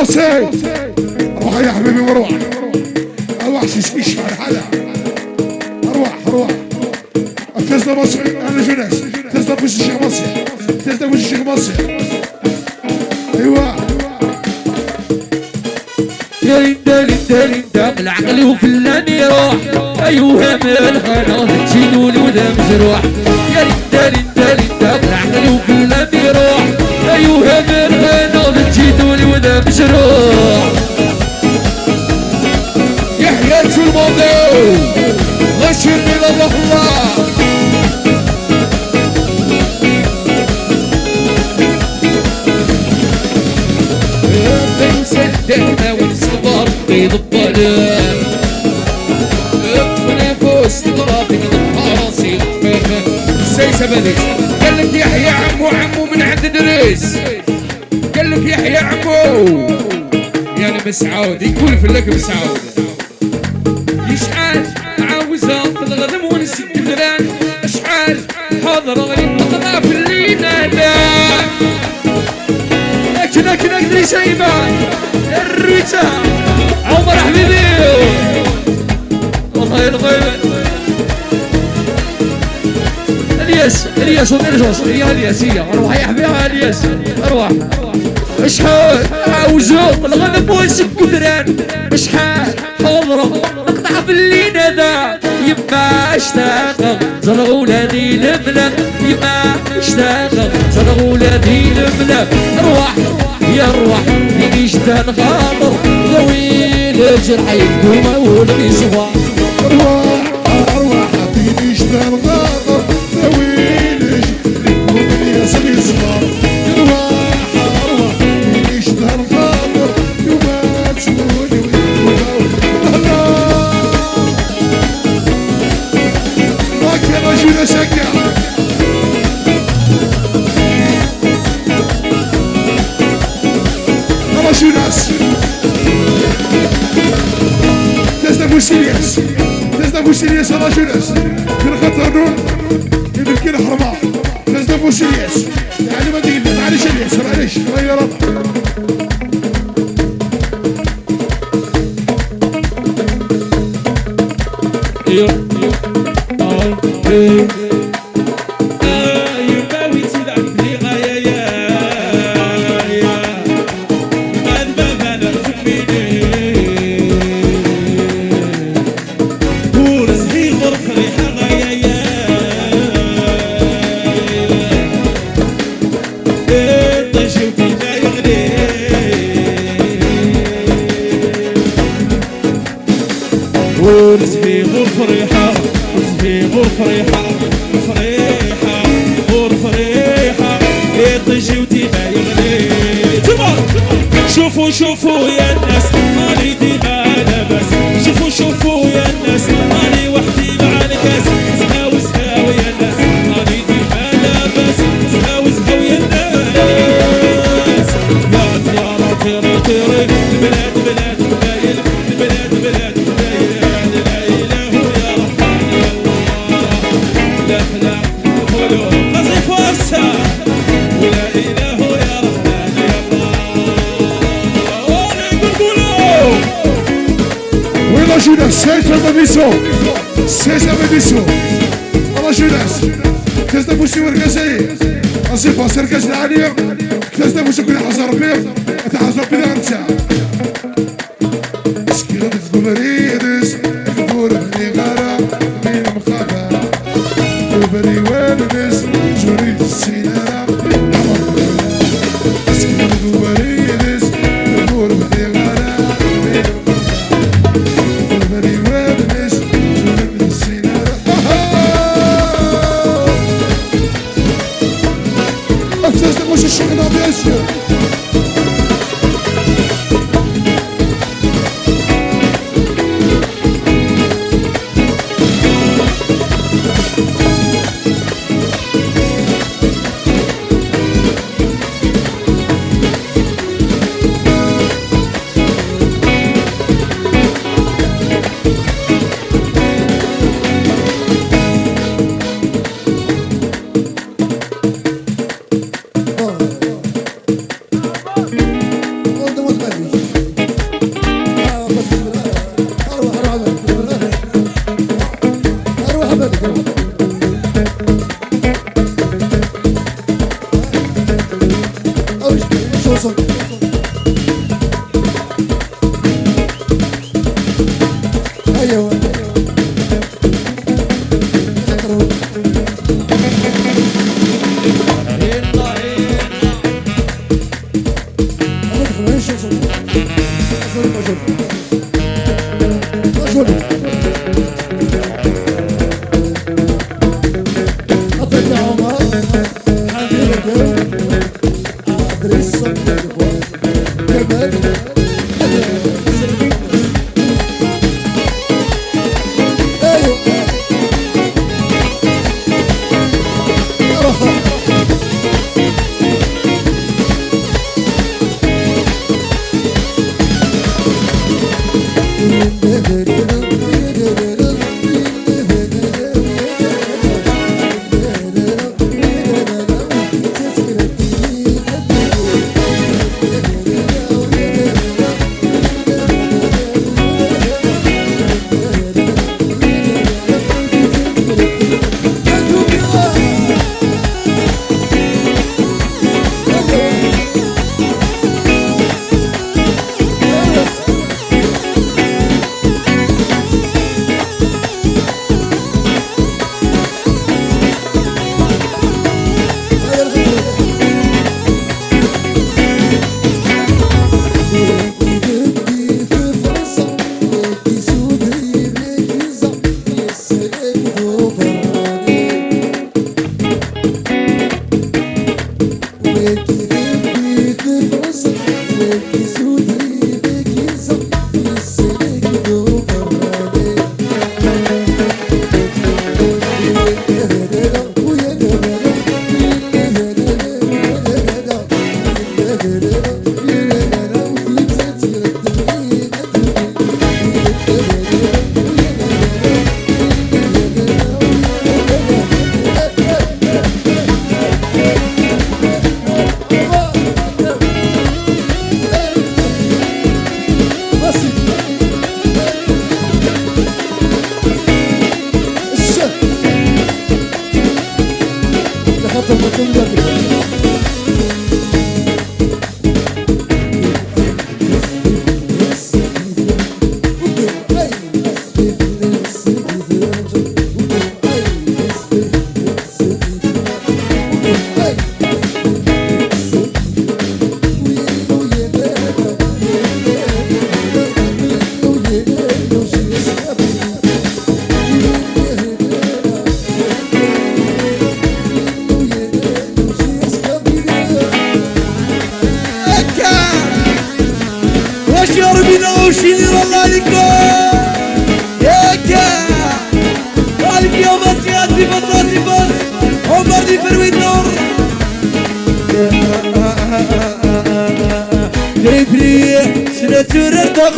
بصي روح يا حبيبي وروح اروح يشفع الحلا اروح تزنا مصر انا جناس تزنا فوش الشيخ مصر تزنا فوش الشيخ مصر ايوه يا لندا العقل وفلان يروح ايوه من الغنى تجينوني ولا مجروح يا لندا العقل وفلان يروح ايوه من الغنى تجينوني ولا مجروح يا حياة الماضي غشني الله صدقنا ونصبر بيض الظلام ونفوس تضربني راسي السيسة بديش قال لك يحيى عمو من عند دريس قال لك يحيى عمو يعني مسعود يقول في لك مسعود يشعل عاوزة الغنم ونسد الغران اشعال حاضر غريب نطلع في الليلة لكن اقدر شيبان الرجال عمر حبيبي والله الغيب الياس ونرجوس يا الياس اروح يا حبيبي الياس اروح اشحال عاوزو الغنم ونسد الغران اشحال حاضر نقطع في الليلة ذا يما اشتاق زرع ولادي الملك يما اشتاق زرع ولادي الملك اروح يروح في جدان غاضر ذويل الجرح يقوم ولدي صغار اروح في جدان غاضر ذويل الجرح يقوم ولدي صغار اروح في جدان غاضر يوم تشوفوني رجل سكر رجل ناس تزدف سيريس رجل ناس كل خطر نون يمكن كل حرماء تزدف سيريس يعني ما تقدر معلش يا رب شوفوا يا الناس ماني ديما بس شوفوا يا الناس ماني وحدي مع الكاس زهاو يا الناس ماني ديما بس زهاو يا الناس يا ترى البلاد دايل البلاد دايل لا اله يا رحمن يا الله لا قولوا قصي فرصه ولا اله يا رحمن يا الله جوناس سيسا بابيسو الله جوناس كاس دابوسي ورقازي أصيفا سرقاز العالية كاس دابوسي كل حزر بيض أتحزر بيض أنت سكيرة الكومريدس الكبور بني غارة بني مخابة وبني والدس جوريد السينارة سكيرة الكومريدس الكبور بني غارة مش الشيخ نابيسيو ايوه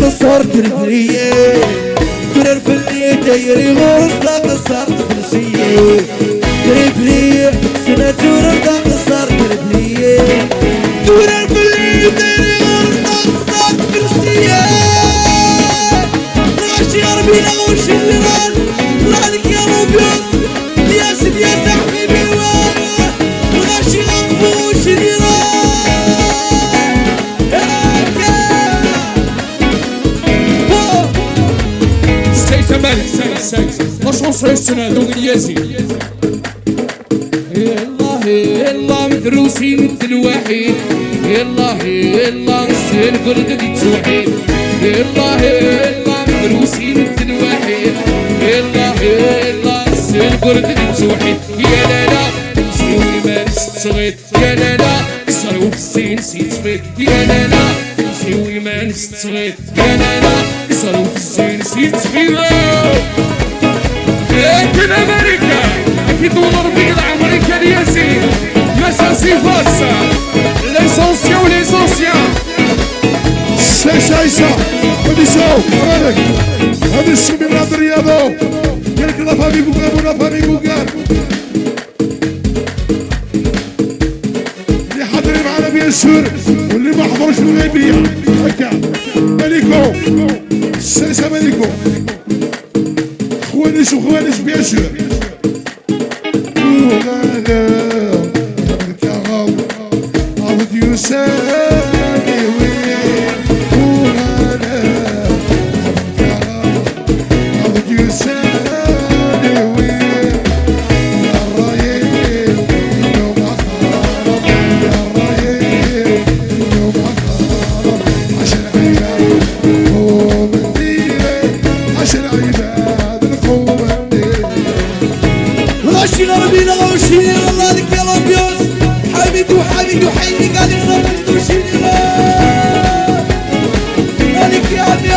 خسرت البرية كرر في اللي دايري غوصة خسرت فلسية تريبلي سنة تورر خسرت البرية كرر في اللي دايري غوصة خسرت فلسية راشي عربي لغوش اللي ران رانك يا روبيوس يا سيدي يا حبيبي وانا راشي غفوش اللي ران الشنصة السنة دوغ الياسي الله مدروسين مثل واحد الله نسهل قردك توحيد الله مدروسين مثل واحد الله نسهل قردك توحيد يا لالا نسيوني ما نستغيط يا لالا صاروا في السين نسيت فيك يا لالا نسيوني ما نستغيط يا لالا صاروا في السين نسيت فيك لكن امريكا اكيد ونربي الامريكا الياسين مساسي فاسا ليسونسيا وليسونسيا سيسا ودي سو فرانك هذا السمي نادي الرياضو قالك لا فاميكو قابونا فاميكو قال اللي حاضرين معنا بيان سور واللي ما حضرش في الغيبية هكا ماليكو سيسا ماليكو خوانيس وخوانيس بيان سور عاود يوسف يساني وين وانا عبد يساني وين يا الرايب يوم اخرب يا الرايب يوم اخرب عشان عيال قوم الدين عشان عباد القوم الدين غشي غربي لغوشي الله لك يا ربيوس حبيبي وحبيبي وحيني قاعد يصير توشيني مالك يا ابي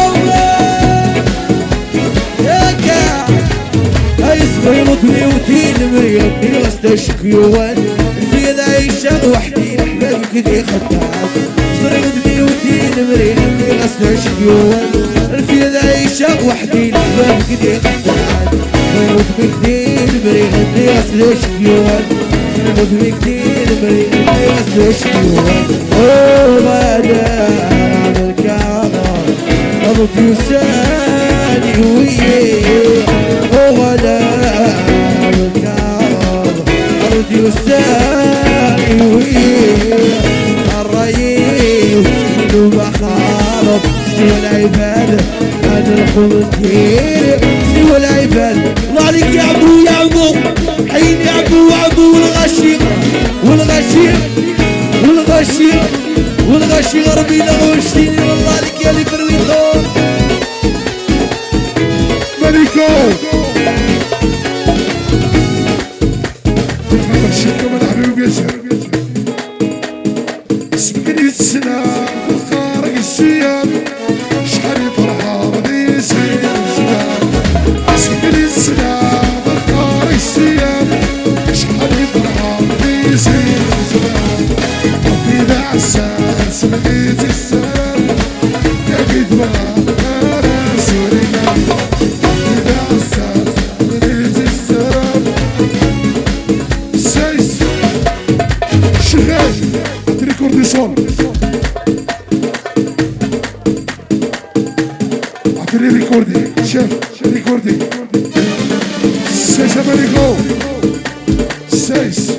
يا كاع يصغر يموتني وتين مريضني واستشكي وان في العيشة وحدي احبابي كذي خدام يصغر يموتني وتين مريضني واستشكي وان في العيشة وحدي احبابي كذي خدام يموت بكتير مريضني واستشكي وان يموت بكتير مريضني واستشكي وان وغدا عمل كعرة أبوك يساني ويه وغدا عمل كعرة أبوك يساني ويه الريف دوب خرب سوى العباد أنا الخمسين سوى العباد الله عليك يا عبو يا عبو حين يا عبو عبو والغشيق والغشيق والغشيق والغشيق غربي لغوشتيني والله عليك يا اللي فرويتو ملكو الشركة من حبيبي يسهر اسمك يتسنى في الخارج السياب شحال فرحة غادي يسير الزمان اسمك يتسنى في الخارج السياب شحال فرحة غادي يسير الزمان ربي ذا عسان سمعت السلام يا قد ما سورينا ربي ذا عسان سمعت السلام سايس شغال ريكوردي صول عطيني ريكوردي شاف ريكوردي سايس امريكو سايس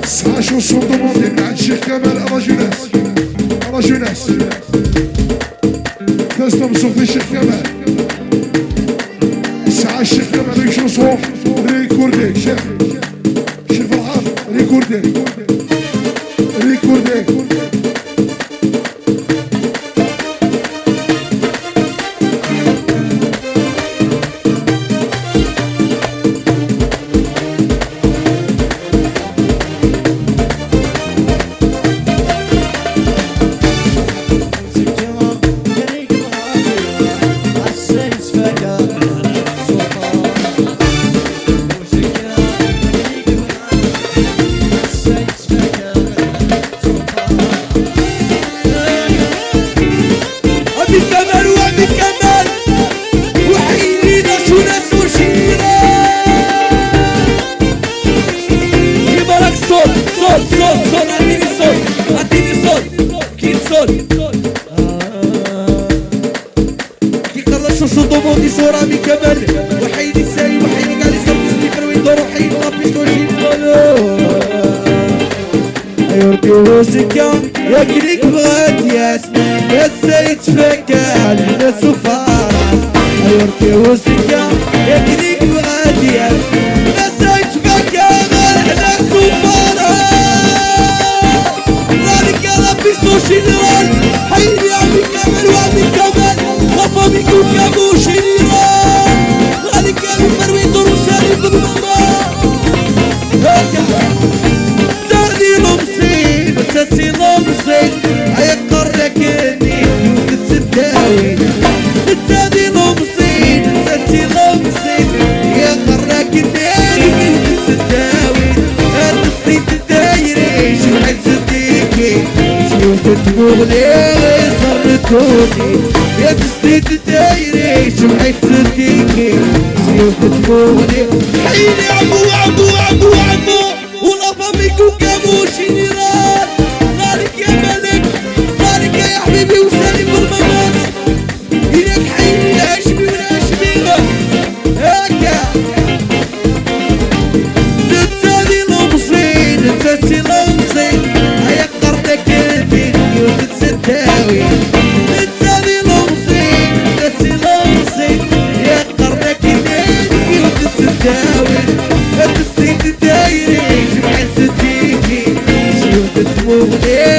ساشو صوت موندي مع الشيخ كمال اراجوناس اراجوناس تسلم صوت الشيخ كمال ساعة الشيخ كمال يشرو صوت ريكوردي شاف شيخ فرحان ريكوردي ريكوردي أبي كمال وأبي كمال وحيني ناس وناس وشيرة يبارك صوت صوت صوت صوت عطيني صوت عطيني صوت كين صوت كي خلصوا صوتو موندي صورة أبي كمال وحيني ساي وحيني قاعد يصير سبيكر ويدور وحيني لابيس وشيرة يربي وسكا ياكلك بغات ياسنا ياسا يتفكى الناس وفارس يربي وسكا ياكلك بغات ياسنا ياسا يتفكى الناس وفارس ذلك ربي سوشيلان حيني عبي كمال وعبي كمال خفا بيكو كابو شيلان ذلك المروي دور وسالي بالماما زادي لمسين تسي لمسين هيقر لك اني وتتسداوي زادي لمسين تسي لمسين هيقر لك اني وتتسداوي التصيد الدايري شمعت صديقي سيوت تقولي صرتوني يا تصيد الدايري شمعت صديقي سيوت تقولي حيني عبو عبو عبو عبو ولافا بيكو كابوشي نيران مالك يا ملك مالك يا حبيبي وسالي بالمماس إليك حيني العشبي والعشبي هكا تتسالي لمصين تتسالي لمصين هيا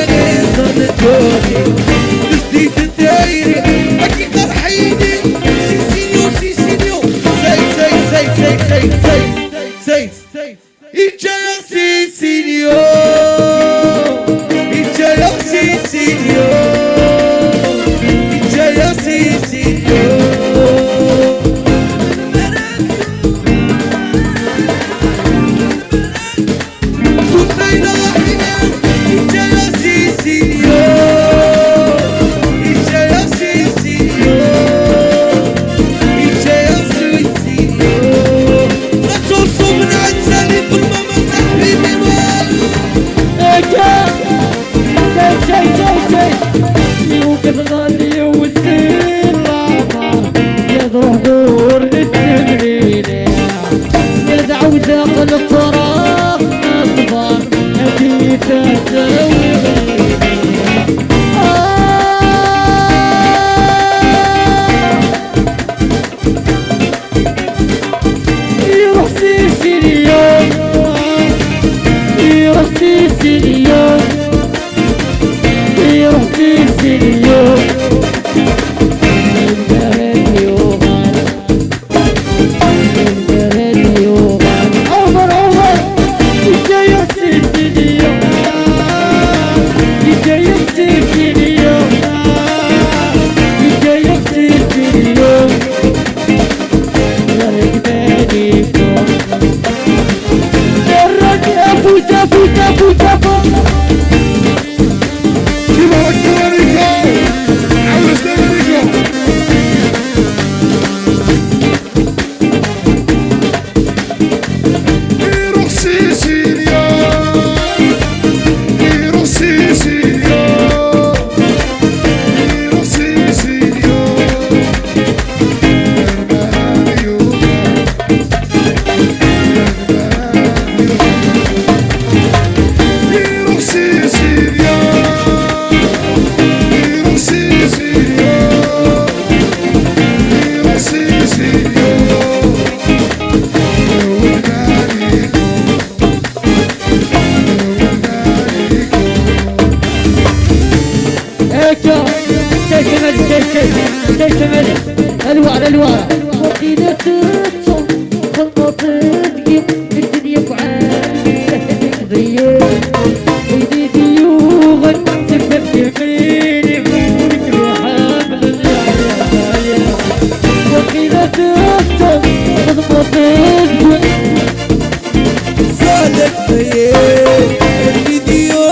ماني صندوني نسيت الدايري أكي فرحيني سيسينيو سيسينيو سيس إنجا يا سيسينيو إنجا يا سيسينيو إنجا يا سيسينيو الفراق أكبر أبي تسوي يروح سيسي اليوم يروح سيسي اليوم يروح سيسي اليوم الوارا وقيلة تصم خلطت جيب الدنيا بعالي سهلك ضيق ويدي ديوغن سبب جميلي عمرك بحامل اليحيى وقيلة تصم خلطت جيب سهلك ضيق الفيديو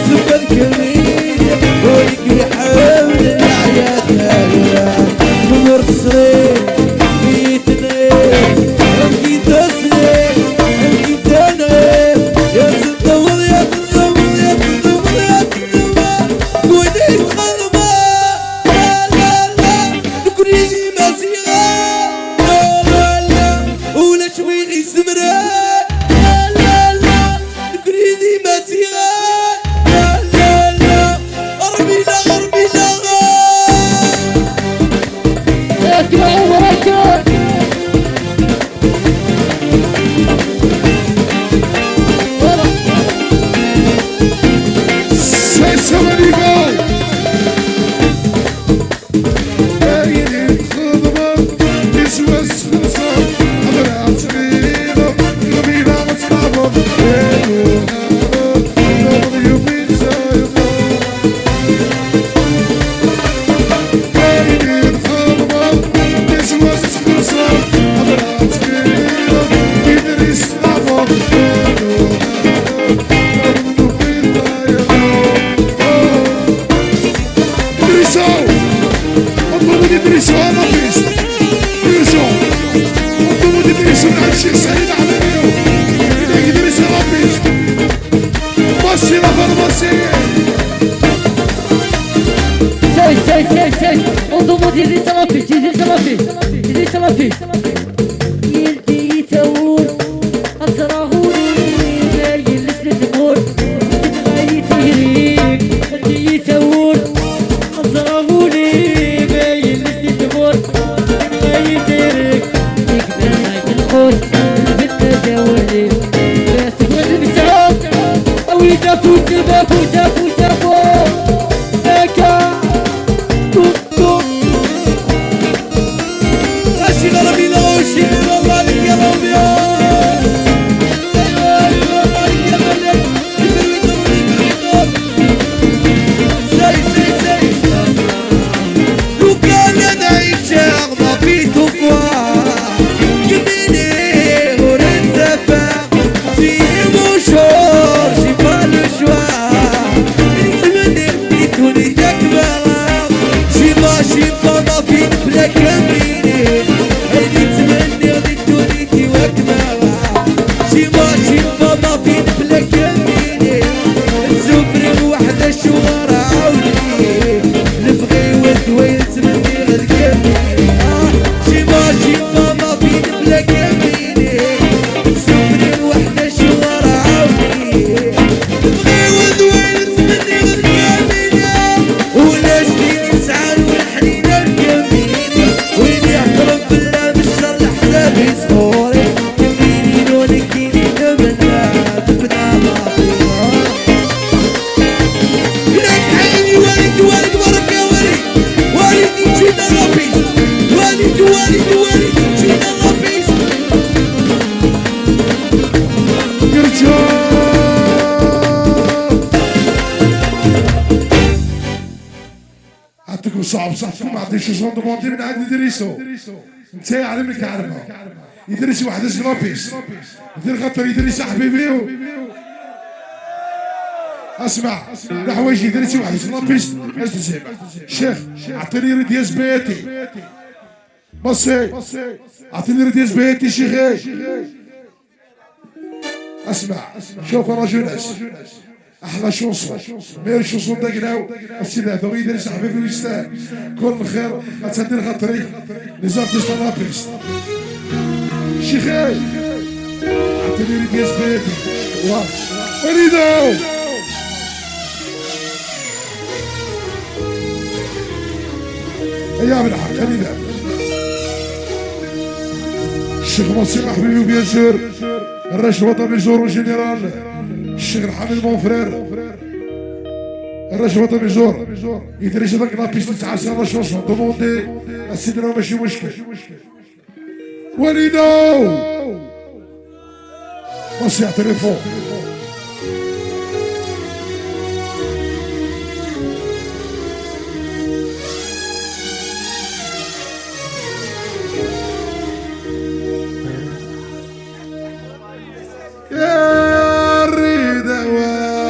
سبب جميلي عمرك بحامل اليحيى نور صغير بيتنا أمكي تسلي أمكي تنعي يا تدور يا تدور يا تدور يا تدور ويني الخربة لا لا لا نكريني مسيرة لا لا لا ولا شويني زمرة لا لا لا نكريني مسيرة لا لا لا غربي لا غربي لا انظموا ديري صلافي ديري صلافي ديري صلافي يلدي يتور أسرعوني باين لسن تمور تبغي تيريك يلدي يتور أسرعوني باين لسن تمور تبغي تيريك يكبر هاي الخوش البنت جاولي بس ولد بسعود أو يدافوت بافوت شكون صعب صاحبكم ما عنديش شون دوموندي من عند ادريسو انت علمك عارفها يدرس واحد سلابيس دير خاطر يدرس حبيبي اسمع الحوايج يدرس واحد سلابيس اش تسمع شيخ اعطيني ريدياس بيتي بصي اعطيني ريدياس بيتي شيخي اسمع شوف انا جوناس احلى شونسون مير شونسون داكناو السيد هذا يدرس حبيبي ويستاهل كل خير غتدير خاطري لي زارتيست لابيس شيخي اعطيني ريدياس بيتي وليدو ايام الحق خلينا الشيخ مصير حبيبي بيان سور الرئيس الوطني ميزور جنرال الشيخ الحميد مون فرير الرئيس الوطني ميزور يدرس هذاك لابيس تاع سنه شونسون دوموندي السيد راه ماشي مشكل وليدو بصي على التليفون يا الردوان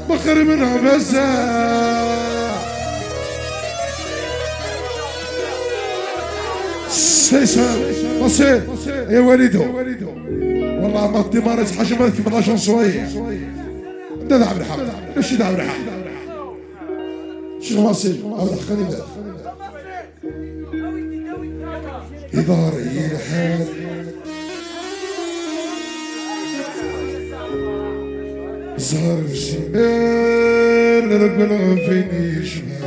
بقر منها بزاع سيسان بصير يا وليدو والله ما تمارس حاجه كيف لا شونسويه ده دعم الحق ايش دعم الحق شو مصير هذا خلينا إداري الحال زهر الشمال ربنا فيني شمال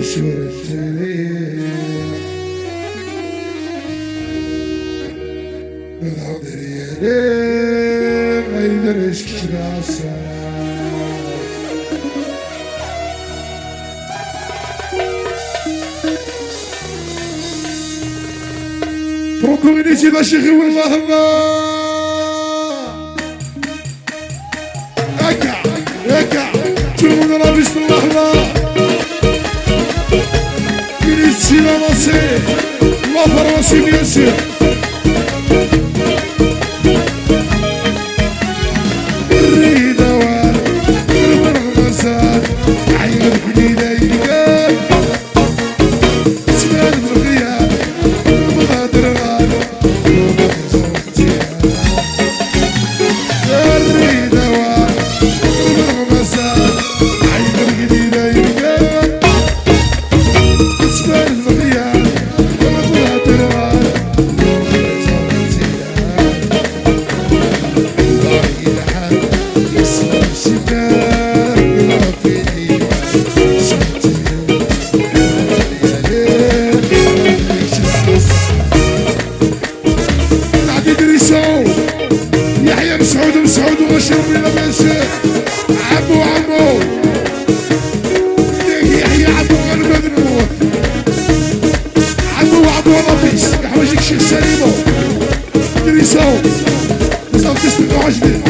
تسوى التاريخ نضحضر يا ليل ما يدرس كشنا عسى تردوا من يجي شيخي والله الله اكع اكع تقولون انا بسم الله الله من السيما مصير الله فراسي بيسير الريدوان المرغمسات عيب الجديدة يقال اسمان بالغياب المغادر غالب الريدوان المرغمسات عيب الجديدة يقال اسمان بالغياب المغادر غالب يحيى مسعود وغشير من لباسه عمو يحيى عمو غلبة الموت عمو لابيس يحوجك شيخ سليمو دريسو لازم تسمعوا عجبي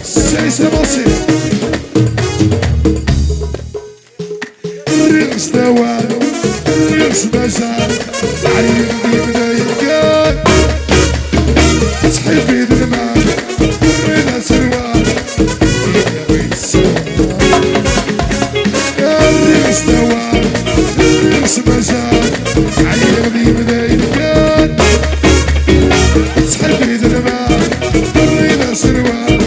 سايسة مصير الرقص دوان الرقص مزال علي بدا يتقال تصحي في يد المال ورينا سروال يا بيت السوال الرقص دوان الرقص مزال علي بدا يتقال تصحي في يد المال ورينا سروال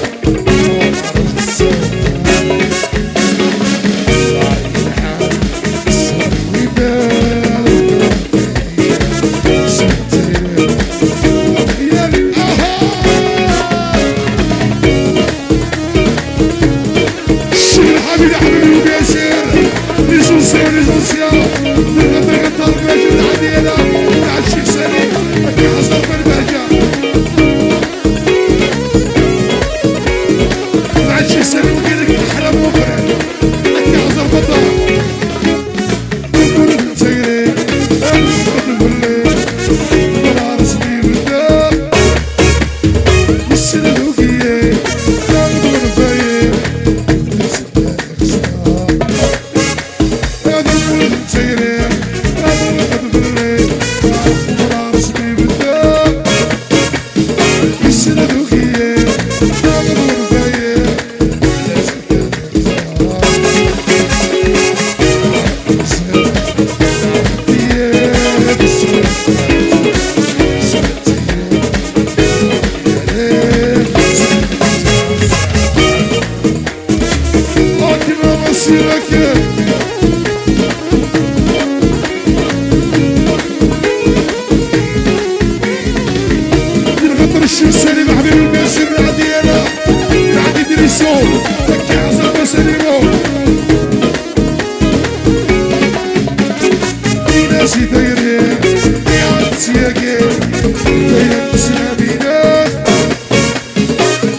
ناسي دايرين يا سياقين داير سلامينات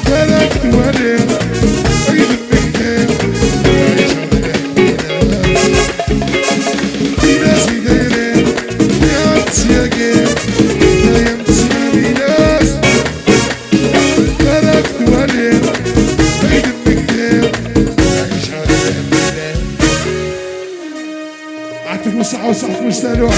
بلد ولين عيد المكتين عيش على ناسي دايرين يا سياقين داير سلامينات بلد ولين عيد المكتين عيش على اعطيكم الصحة والصحة مستاهلوها